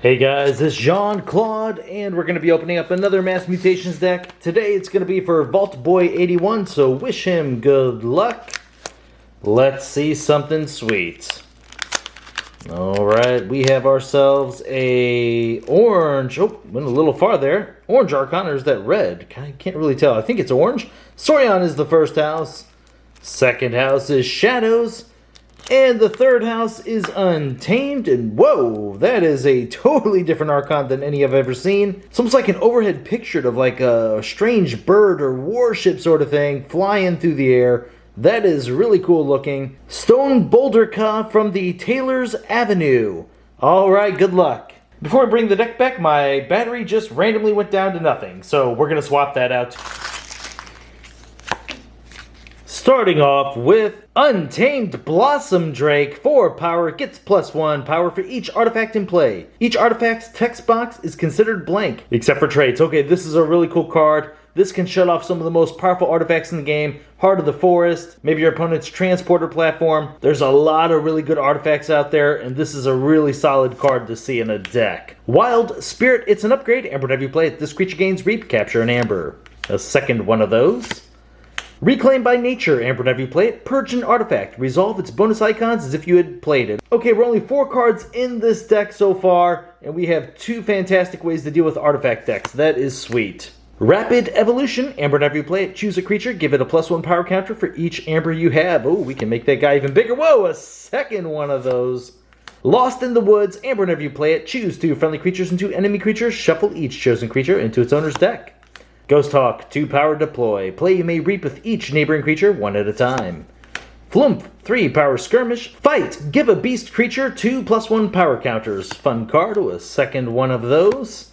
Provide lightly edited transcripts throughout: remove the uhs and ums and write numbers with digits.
Hey guys, this is Claude, and we're going to be opening up another Mass Mutations deck. Today it's going to be for Vault Boy 81, so wish him good luck. Let's see something sweet. Alright, we have ourselves a orange. Oh, went a little far there. Orange Archon, or is that red? I can't really tell. I think it's orange. Sorion is the first house. Second house is Shadows. And the third house is Untamed, and whoa, that is a totally different Archon than any I've ever seen. It's almost like an overhead picture of like a strange bird or warship sort of thing flying through the air. That is really cool looking. Stone Boulder Ka from the Taylor's Avenue. Alright, good luck. Before I bring the deck back, my battery just randomly went down to nothing, so we're going to swap that out. Starting off with Untamed Blossom Drake. 4 power, gets +1 power for each artifact in play. Each artifact's text box is considered blank, except for traits. Okay, this is a really cool card. This can shut off some of the most powerful artifacts in the game. Heart of the Forest, maybe your opponent's transporter platform. There's a lot of really good artifacts out there, and this is a really solid card to see in a deck. Wild Spirit, it's an upgrade, and whenever you play it, this creature gains Reap, capture an Amber. A second one of those. Reclaim by Nature, and whenever you play it, purge an artifact. Resolve its bonus icons as if you had played it. Okay, we're only 4 cards in this deck so far, and we have 2 fantastic ways to deal with artifact decks. That is sweet. Rapid Evolution, and whenever you play it, choose a creature, give it a +1 power counter for each Amber you have. Oh, we can make that guy even bigger. Whoa, a second one of those. Lost in the Woods, and whenever you play it, choose 2 friendly creatures and 2 enemy creatures. Shuffle each chosen creature into its owner's deck. Ghost Hawk, 2 power deploy. Play you may reap with each neighboring creature, 1 at a time. Flumph, 3 power skirmish. Fight, give a beast creature 2 +1 power counters. Fun card, a second one of those.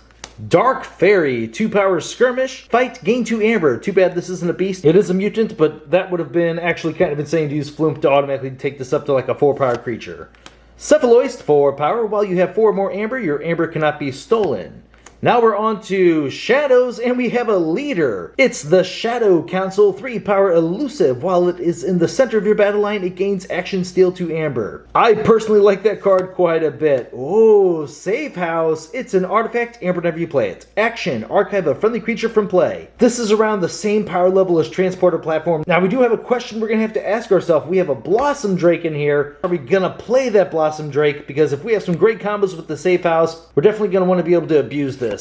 Dark Fairy, 2 power skirmish. Fight, gain 2 amber. Too bad this isn't a beast. It is a mutant, but that would have been actually kind of insane to use Flumph to automatically take this up to like a 4 power creature. Cephaloist, 4 power. While you have 4 more amber, your amber cannot be stolen. Now we're on to Shadows, and we have a leader. It's the Shadow Council, 3 power elusive. While it is in the center of your battle line, it gains action steal 2 amber. I personally like that card quite a bit. Oh, Safe House. It's an artifact, amber whenever you play it. Action, archive a friendly creature from play. This is around the same power level as Transporter Platform. Now we do have a question we're going to have to ask ourselves. We have a Blossom Drake in here. Are we going to play that Blossom Drake? Because if we have some great combos with the Safe House, we're definitely going to want to be able to abuse this.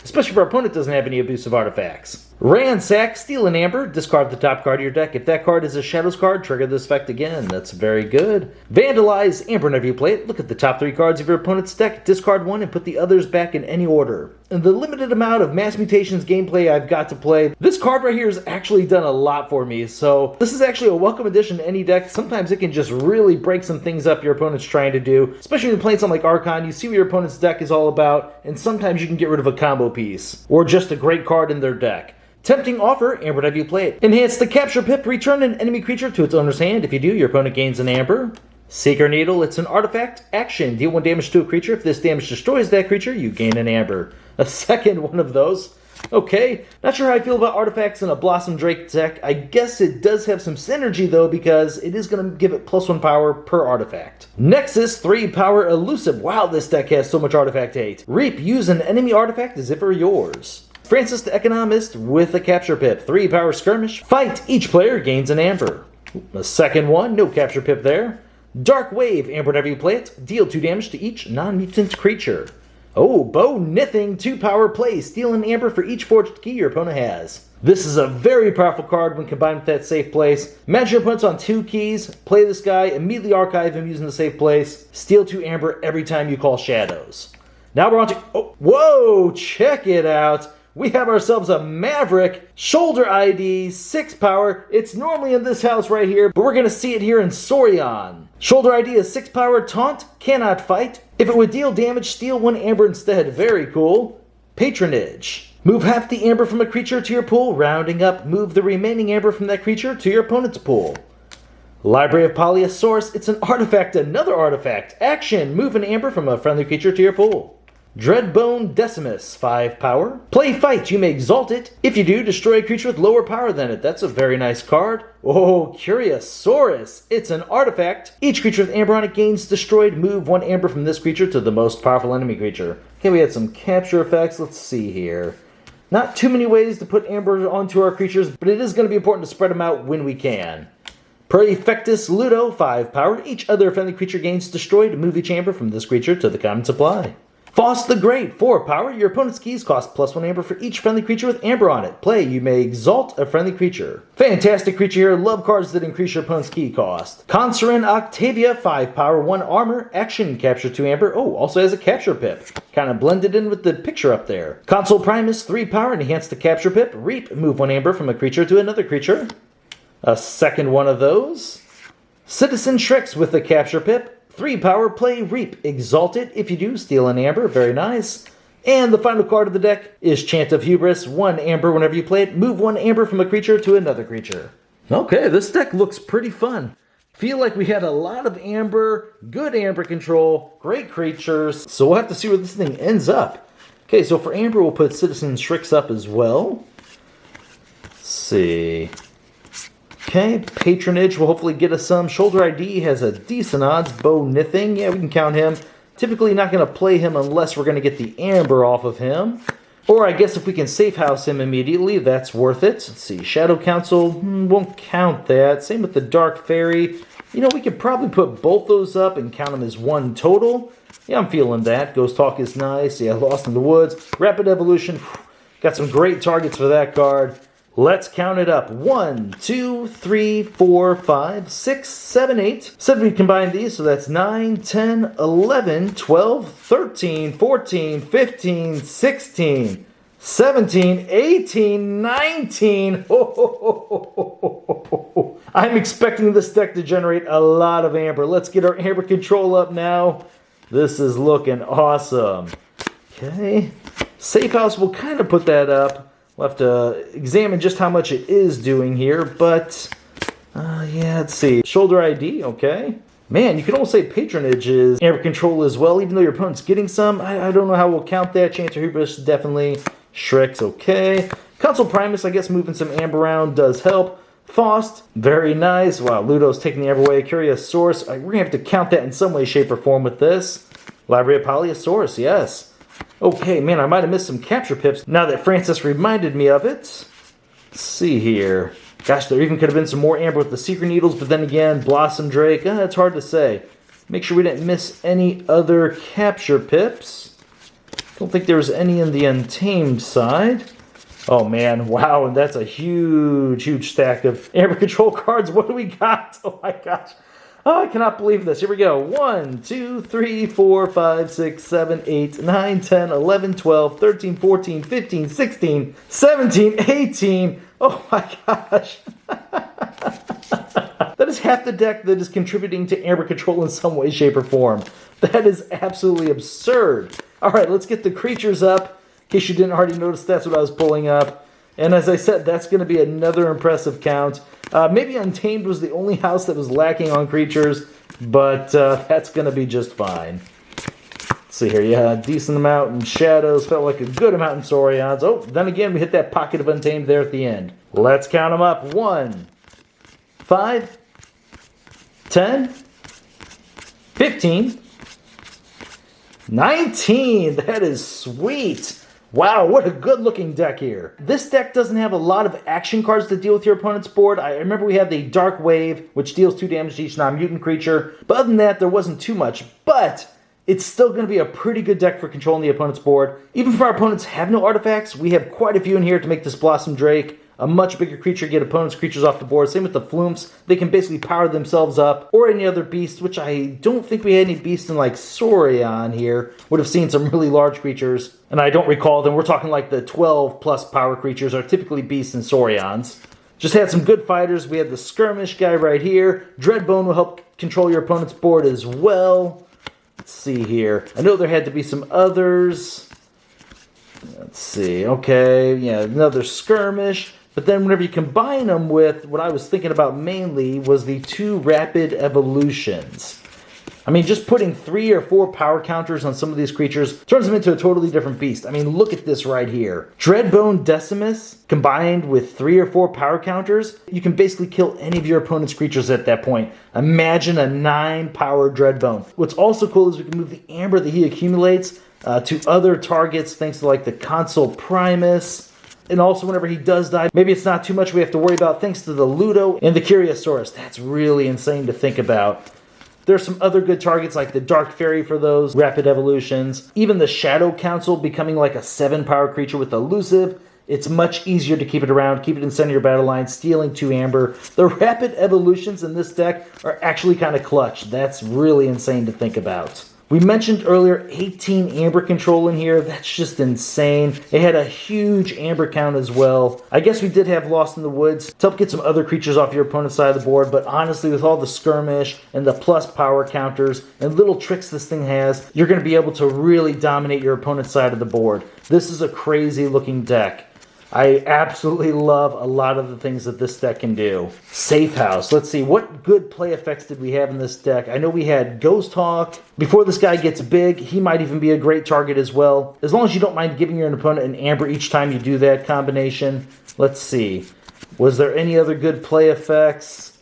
Especially if our opponent doesn't have any abusive artifacts. Ransack, steal an amber, discard the top card of your deck. If that card is a Shadows card, trigger this effect again. That's very good. Vandalize, amber whenever you play it. Look at the top 3 cards of your opponent's deck, discard 1, and put the others back in any order. In the limited amount of Mass Mutations gameplay I've got to play, this card right here has actually done a lot for me. So this is actually a welcome addition to any deck. Sometimes it can just really break some things up your opponent's trying to do. Especially when you're playing something like Archon, you see what your opponent's deck is all about, and sometimes you can get rid of a combo piece. Or just a great card in their deck. Tempting Offer, amber whenever you play it. Enhance the Capture Pip, return an enemy creature to its owner's hand. If you do, your opponent gains an amber. Seeker Needle, it's an artifact. Action, deal 1 damage to a creature. If this damage destroys that creature, you gain an amber. A second one of those. Okay, not sure how I feel about artifacts in a Blossom Drake deck. I guess it does have some synergy though, because it is going to give it +1 power per artifact. Nexus, 3 power elusive. Wow, this deck has so much artifact hate. Reap, use an enemy artifact as if it were yours. Francis the Economist with a Capture Pip. 3 power skirmish. Fight, each player gains an amber. A second one, no Capture Pip there. Dark Wave, amber whenever you play it. Deal 2 damage to each non-mutant creature. Oh, Bow Nithing, 2 power play. Steal an amber for each forged key your opponent has. This is a very powerful card when combined with that safe place. Imagine your opponent's on 2 keys, play this guy, immediately archive him using the safe place, steal 2 amber every time you call Shadows. Now we're on to, oh, whoa, check it out. We have ourselves a Maverick, Shoulder ID, 6 power. It's normally in this house right here, but we're going to see it here in Sorion. Shoulder ID is 6 power, taunt, cannot fight. If it would deal damage, steal 1 amber instead. Very cool. Patronage. Move half the amber from a creature to your pool, rounding up. Move the remaining amber from that creature to your opponent's pool. Library of Polyosaurus, it's an artifact, another artifact. Action, move an amber from a friendly creature to your pool. Dreadbone Decimus, 5 power. Play fight, you may exalt it. If you do, destroy a creature with lower power than it. That's a very nice card. Oh, Curiosaurus. It's an artifact. Each creature with amber on it gains destroyed. Move 1 amber from this creature to the most powerful enemy creature. Okay, we had some capture effects. Let's see here. Not too many ways to put amber onto our creatures, but it is going to be important to spread them out when we can. Prefectus Ludo, 5 power. Each other friendly creature gains destroyed. Move each amber from this creature to the common supply. Faust the Great, 4 power. Your opponent's keys cost +1 amber for each friendly creature with amber on it. Play, you may exalt a friendly creature. Fantastic creature here. Love cards that increase your opponent's key cost. Consurin Octavia, 5 power, 1 armor. Action, capture 2 amber. Oh, also has a capture pip. Kind of blended in with the picture up there. Consul Primus, 3 power, enhance the capture pip. Reap, move 1 amber from a creature to another creature. A second one of those. Citizen Shreks with the capture pip. 3 power, play Reap, exalt it. If you do, steal an amber. Very nice. And the final card of the deck is Chant of Hubris. 1 amber whenever you play it. Move 1 amber from a creature to another creature. Okay, this deck looks pretty fun. Feel like we had a lot of amber, good amber control, great creatures. So we'll have to see where this thing ends up. Okay, so for amber, we'll put Citizen Shreks up as well. Let's see. Okay, Patronage will hopefully get us some. Shoulder ID has a decent odds. Bo Nithing, yeah, we can count him. Typically not going to play him unless we're going to get the amber off of him. Or I guess if we can safe house him immediately, that's worth it. Let's see, Shadow Council, won't count that. Same with the Dark Fairy. You know, we could probably put both those up and count them as 1 total. Yeah, I'm feeling that. Ghost Talk is nice. Yeah, Lost in the Woods. Rapid Evolution, got some great targets for that card. Let's count it up. 1, 2, 3, 4, 5, 6, 7, 8. 7 we combine these, so that's 9, 10, 11, 12, 13, 14, 15, 16, 17, 18, 19. I'm expecting this deck to generate a lot of amber. Let's get our amber control up now. This is looking awesome. Okay. Safe House will kind of put that up. We'll have to examine just how much it is doing here, but yeah, let's see. Shoulder ID, okay. Man, you can almost say Patronage is amber control as well, even though your opponent's getting some. I don't know how we'll count that. Chance of Hubris, definitely. Shrek's okay. Consul Primus, I guess moving some amber around does help. Faust, very nice. Wow, Ludo's taking the amber away. Curiosaurus, we're going to have to count that in some way, shape, or form with this. Library of Polyosaurus, yes. Okay, man, I might have missed some capture pips now that Francis reminded me of it. Let's see here. Gosh, there even could have been some more amber with the Secret Needles, but then again, Blossom Drake, it's hard to say. Make sure we didn't miss any other capture pips. Don't think there was any in the Untamed side. Oh man, wow, and that's a huge, huge stack of amber control cards. What do we got? Oh my gosh. Oh, I cannot believe this. Here we go. 1, 2, 3, 4, 5, 6, 7, 8, 9, 10, 11, 12, 13, 14, 15, 16, 17, 18. Oh my gosh. That is half the deck that is contributing to amber control in some way, shape, or form. That is absolutely absurd. All right, let's get the creatures up. In case you didn't already notice, that's what I was pulling up. And as I said, that's going to be another impressive count. Maybe Untamed was the only house that was lacking on creatures, but that's going to be just fine. Let's see here. Yeah, a decent amount in Shadows. Felt like a good amount in Saurians. Oh, then again, we hit that pocket of Untamed there at the end. Let's count them up. 1, 5, 10, 15, 19. That is sweet. Wow, what a good-looking deck here. This deck doesn't have a lot of action cards to deal with your opponent's board. I remember we had the Dark Wave, which deals 2 damage to each non-mutant creature. But other than that, there wasn't too much. But it's still going to be a pretty good deck for controlling the opponent's board. Even if our opponents have no artifacts, we have quite a few in here to make this Blossom Drake a much bigger creature, get opponent's creatures off the board. Same with the Flumps. They can basically power themselves up, or any other beast, which I don't think we had any beasts in like Saurian here. Would have seen some really large creatures, and I don't recall them. We're talking like the 12 plus power creatures are typically beasts in Saurians. Just had some good fighters. We had the Skirmish guy right here. Dreadbone will help control your opponent's board as well. Let's see here. I know there had to be some others. Let's see. Okay, yeah, another Skirmish. But then whenever you combine them with what I was thinking about mainly was the 2 Rapid Evolutions. I mean, just putting 3 or 4 power counters on some of these creatures turns them into a totally different beast. I mean, look at this right here. Dreadbone Decimus combined with 3 or 4 power counters, you can basically kill any of your opponent's creatures at that point. Imagine a 9 power Dreadbone. What's also cool is we can move the amber that he accumulates to other targets, thanks to like the Consul Primus. And also whenever he does die, maybe it's not too much we have to worry about thanks to the Ludo and the Curiosaurus. That's really insane to think about. There's some other good targets like the Dark Fairy for those rapid evolutions. Even the Shadow Council becoming like a 7 power creature with elusive. It's much easier to keep it around, keep it in center of your battle line, stealing 2 amber. The rapid evolutions in this deck are actually kind of clutch. That's really insane to think about. We mentioned earlier 18 amber control in here. That's just insane. It had a huge amber count as well. I guess we did have Lost in the Woods to help get some other creatures off your opponent's side of the board, but honestly, with all the skirmish and the plus power counters and little tricks this thing has, you're going to be able to really dominate your opponent's side of the board. This is a crazy looking deck. I absolutely love a lot of the things that this deck can do. Safe House. Let's see, what good play effects did we have in this deck? I know we had Ghost Hawk. Before this guy gets big, he might even be a great target as well. As long as you don't mind giving your opponent an amber each time you do that combination. Let's see. Was there any other good play effects?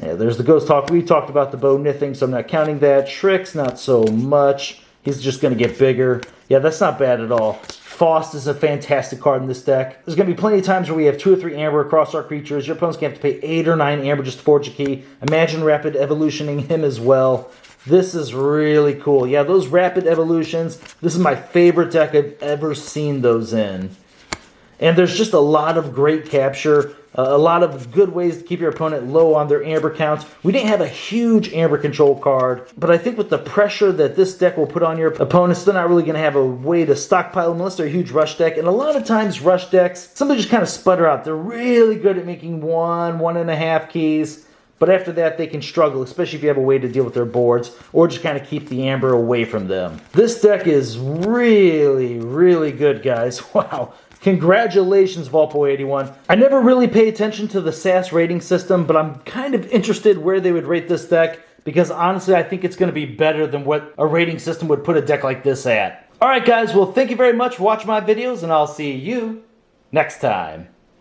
Yeah, there's the Ghost Hawk. We talked about the Bow Nithing, so I'm not counting that. Shrix, not so much. He's just going to get bigger. Yeah, that's not bad at all. Faust is a fantastic card in this deck. There's going to be plenty of times where we have 2 or 3 amber across our creatures. Your opponent's going to have to pay 8 or 9 amber just to forge a key. Imagine rapid evolutioning him as well. This is really cool. Yeah, those rapid evolutions, this is my favorite deck I've ever seen those in. And there's just a lot of great capture, a lot of good ways to keep your opponent low on their amber counts. We didn't have a huge amber control card, but I think with the pressure that this deck will put on your opponents, they're not really going to have a way to stockpile them unless they're a huge rush deck. And a lot of times rush decks, something just kind of sputter out. They're really good at making 1.5 keys. But after that, they can struggle, especially if you have a way to deal with their boards or just kind of keep the amber away from them. This deck is really, really good, guys. Wow. Congratulations, Volpo81. I never really pay attention to the SAS rating system, but I'm kind of interested where they would rate this deck because honestly, I think it's going to be better than what a rating system would put a deck like this at. Alright guys, well thank you very much for watching my videos and I'll see you next time.